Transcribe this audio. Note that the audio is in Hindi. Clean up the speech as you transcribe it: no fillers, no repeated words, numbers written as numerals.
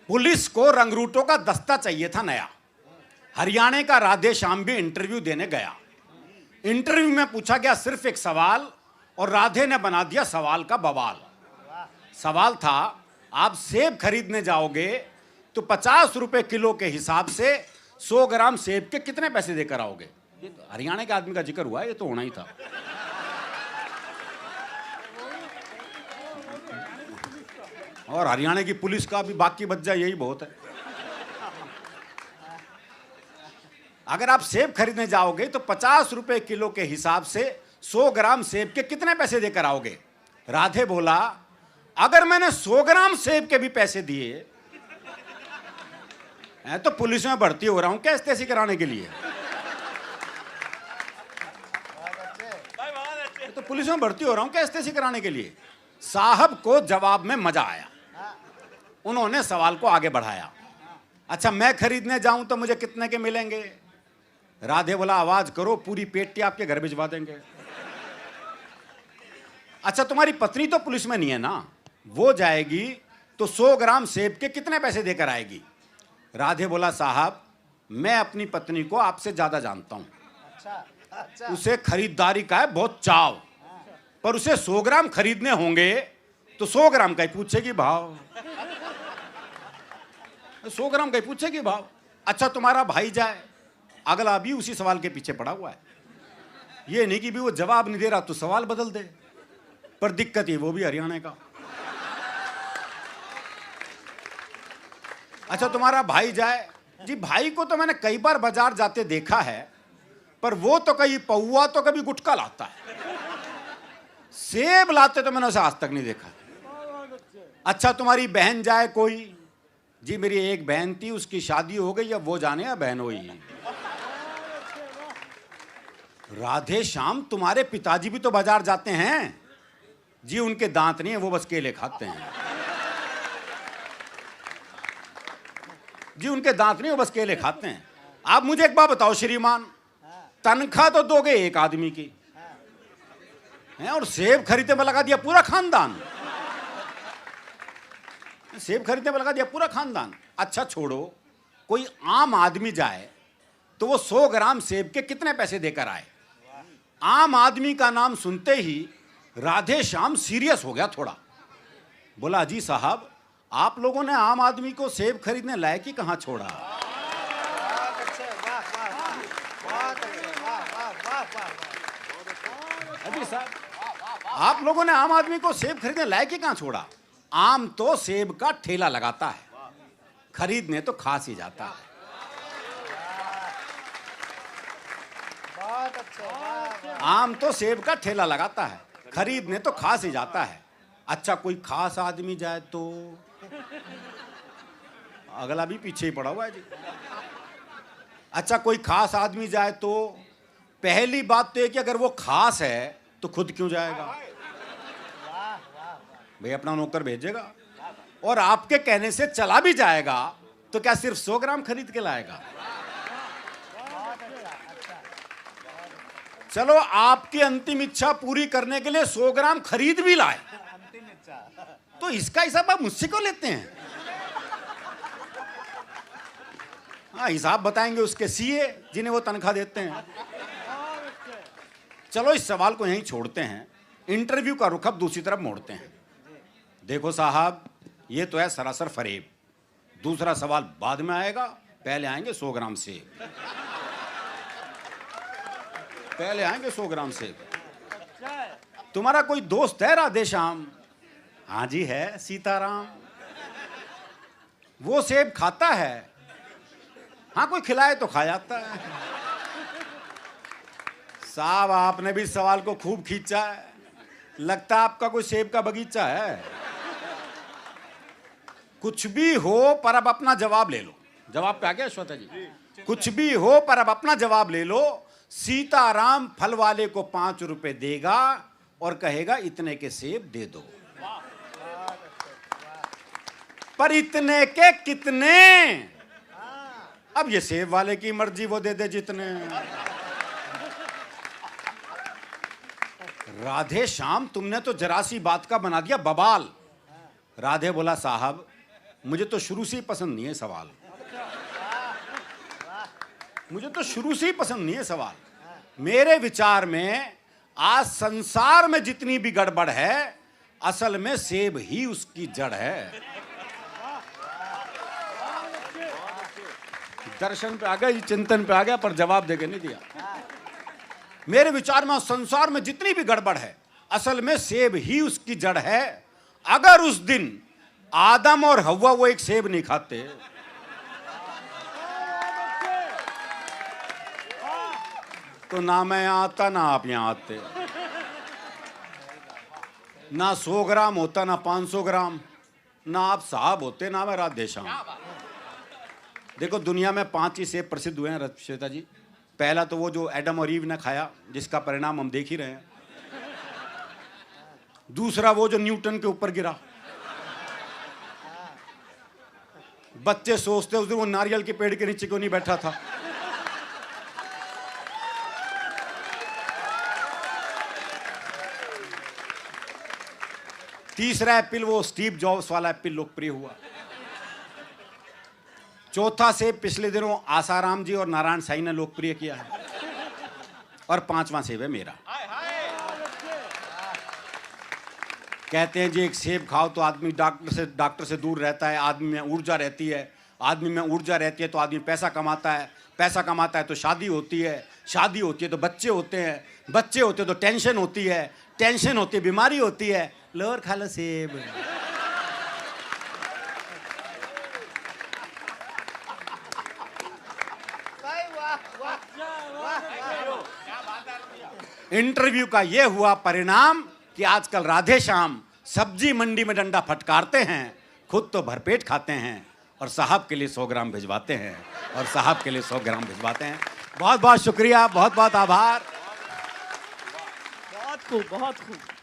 पुलिस को रंगरूटों का दस्ता चाहिए था नया। हरियाणा का राधे श्याम भी इंटरव्यू देने गया। इंटरव्यू में पूछा गया सिर्फ एक सवाल और राधे ने बना दिया सवाल का बवाल। सवाल था, आप सेब खरीदने जाओगे तो 50 रुपए किलो के हिसाब से 100 ग्राम सेब के कितने पैसे देकर आओगे। ये तो हरियाणा के आदमी का जिक्र हुआ, ये तो होना ही था। और हरियाणा की पुलिस का भी बाकी बच जाए, यही बहुत है। अगर आप सेब खरीदने जाओगे तो 50 रुपए किलो के हिसाब से 100 ग्राम सेब के कितने पैसे देकर आओगे। राधे बोला, अगर मैंने 100 ग्राम सेब के भी पैसे दिए तो पुलिस में भर्ती हो रहा हूं क्या एसटीसी कराने के लिए। तो पुलिस में भर्ती हो रहा हूं क्या एसटीसी कराने के लिए। साहब को जवाब में मजा आया। उन्होंने सवाल को आगे बढ़ाया, अच्छा मैं खरीदने जाऊं तो मुझे कितने के मिलेंगे। राधे बोला, आवाज करो, पूरी पेटी आपके घर भिजवा देंगे। अच्छा तुम्हारी पत्नी तो पुलिस में नहीं है ना, वो जाएगी तो 100 ग्राम सेब के कितने पैसे देकर आएगी। राधे बोला, साहब मैं अपनी पत्नी को आपसे ज्यादा जानता हूं। उसे खरीदारी का है बहुत चाव, पर उसे 100 ग्राम खरीदने होंगे तो 100 ग्राम का ही पूछेगी भाव। 100 ग्राम का ही पूछेगी भाव। अच्छा तुम्हारा भाई जाए, अगला भी उसी सवाल के पीछे पड़ा हुआ है। ये नहीं कि भी वो जवाब नहीं दे रहा तो सवाल बदल दे, पर दिक्कत ये वो भी हरियाणा का। अच्छा तुम्हारा भाई जाए, जी भाई को तो मैंने कई बार बाजार जाते देखा है, पर वो तो कभी पौवा तो कभी गुटखा लाता है, सेब लाते तो मैंने उसे आज तक नहीं देखा। अच्छा तुम्हारी बहन जाए कोई, जी मेरी एक बहन थी, उसकी शादी हो गई, अब वो जाने या बहन हुई। राधे श्याम तुम्हारे पिताजी भी तो बाजार जाते हैं। जी उनके दांत नहीं है, वो बस केले खाते हैं। जी उनके दांत नहीं, वो बस केले खाते हैं। आप मुझे एक बात बताओ श्रीमान, तनख्वाह तो दोगे एक आदमी की है और सेब खरीदने में लगा दिया पूरा खानदान। सेब खरीदने में लगा दिया पूरा खानदान। अच्छा छोड़ो, कोई आम आदमी जाए तो वो 100 ग्राम सेब के कितने पैसे देकर आए। आम आदमी का नाम सुनते ही राधे श्याम सीरियस हो गया थोड़ा। बोला, जी साहब आप लोगों ने आम आदमी को सेब खरीदने लायक ही कहां छोड़ा। अजी साहब आप लोगों ने आम आदमी को सेब खरीदने लायक ही कहां छोड़ा। आम तो सेब का ठेला लगाता है, खरीदने तो खास ही जाता है। आम तो सेब का ठेला लगाता है, खरीदने तो खास ही जाता है। अच्छा कोई खास आदमी जाए तो, अगला भी पीछे ही पड़ा हुआ है जी। अच्छा कोई खास आदमी जाए तो पहली बात तो है कि अगर वो खास है तो खुद क्यों जाएगा, भाई अपना नौकर भेजेगा। और आपके कहने से चला भी जाएगा तो क्या सिर्फ 100 ग्राम खरीद के लाएगा। चलो आपकी अंतिम इच्छा पूरी करने के लिए 100 ग्राम खरीद भी लाए, तो इसका हिसाब आप मुझसे क्यों लेते हैं। हाँ हिसाब बताएंगे उसके सीए जिन्हें वो तनख्वाह देते हैं। चलो इस सवाल को यहीं छोड़ते हैं, इंटरव्यू का रुख अब दूसरी तरफ मोड़ते हैं। देखो साहब ये तो है सरासर फरेब, दूसरा सवाल बाद में आएगा, पहले आएंगे 100 ग्राम सेब। पहले आएंगे 100 ग्राम सेब। तुम्हारा कोई दोस्त है राधे श्याम। हाँ जी है, सीताराम। वो सेब खाता है। हाँ कोई खिलाए तो खा जाता है। साहब आपने भी सवाल को खूब खींचा है, लगता है आपका कोई सेब का बगीचा है। कुछ भी हो पर अब अपना जवाब ले लो। जवाब पे आ गया श्वेता जी। कुछ भी हो पर अब अपना जवाब ले लो। सीताराम फल वाले को 5 रुपए देगा और कहेगा इतने के सेब दे दो। पर इतने के कितने, अब ये सेब वाले की मर्जी, वो दे दे जितने। राधे श्याम तुमने तो जरा सी बात का बना दिया बवाल। राधे बोला, साहब मुझे तो शुरू से ही पसंद नहीं है सवाल, मुझे तो शुरू से ही पसंद नहीं है सवाल। मेरे विचार में आज संसार में जितनी भी गड़बड़ है, असल में सेब ही उसकी जड़ है। दर्शन पे आ गया, चिंतन पे आ गया, पर जवाब देके नहीं दिया। मेरे विचार में संसार में जितनी भी गड़बड़ है, असल में सेब ही उसकी जड़ है। अगर उस दिन आदम और हव्वा वो एक सेब नहीं खाते, तो ना मैं यहां आता ना आप यहां आते, ना 100 ग्राम होता ना 500 ग्राम, ना आप साहब होते ना मैं राधे श्याम। देखो दुनिया में 5 ही सेब प्रसिद्ध हुए हैं श्वेता जी। पहला तो वो जो एडम और ईव ने खाया, जिसका परिणाम हम देख ही रहे हैं। दूसरा वो जो न्यूटन के ऊपर गिरा। बच्चे सोचते उस दिन वो नारियल के पेड़ के नीचे क्यों नहीं बैठा था। तीसरा एप्पल वो स्टीव जॉब्स वाला एप्पल लोकप्रिय हुआ। चौथा सेब पिछले दिनों आसाराम जी और नारायण साईं ने लोकप्रिय किया है। और 5वां सेब है मेरा। कहते हैं जी एक सेब खाओ तो आदमी डॉक्टर से दूर रहता है, आदमी में ऊर्जा रहती है, आदमी में ऊर्जा रहती है तो आदमी पैसा कमाता है, पैसा कमाता है तो शादी होती है, शादी होती है तो बच्चे होते हैं, बच्चे होते हैं तो टेंशन होती है, टेंशन होती है बीमारी होती है। लोअर खा लो सेब। इंटरव्यू का यह हुआ परिणाम कि आजकल राधे श्याम सब्जी मंडी में डंडा फटकारते हैं, खुद तो भरपेट खाते हैं और साहब के लिए 100 ग्राम भिजवाते हैं, और साहब के लिए 100 ग्राम भिजवाते हैं। बहुत बहुत शुक्रिया, बहुत बहुत आभार। बहुत खूब, बहुत खूब।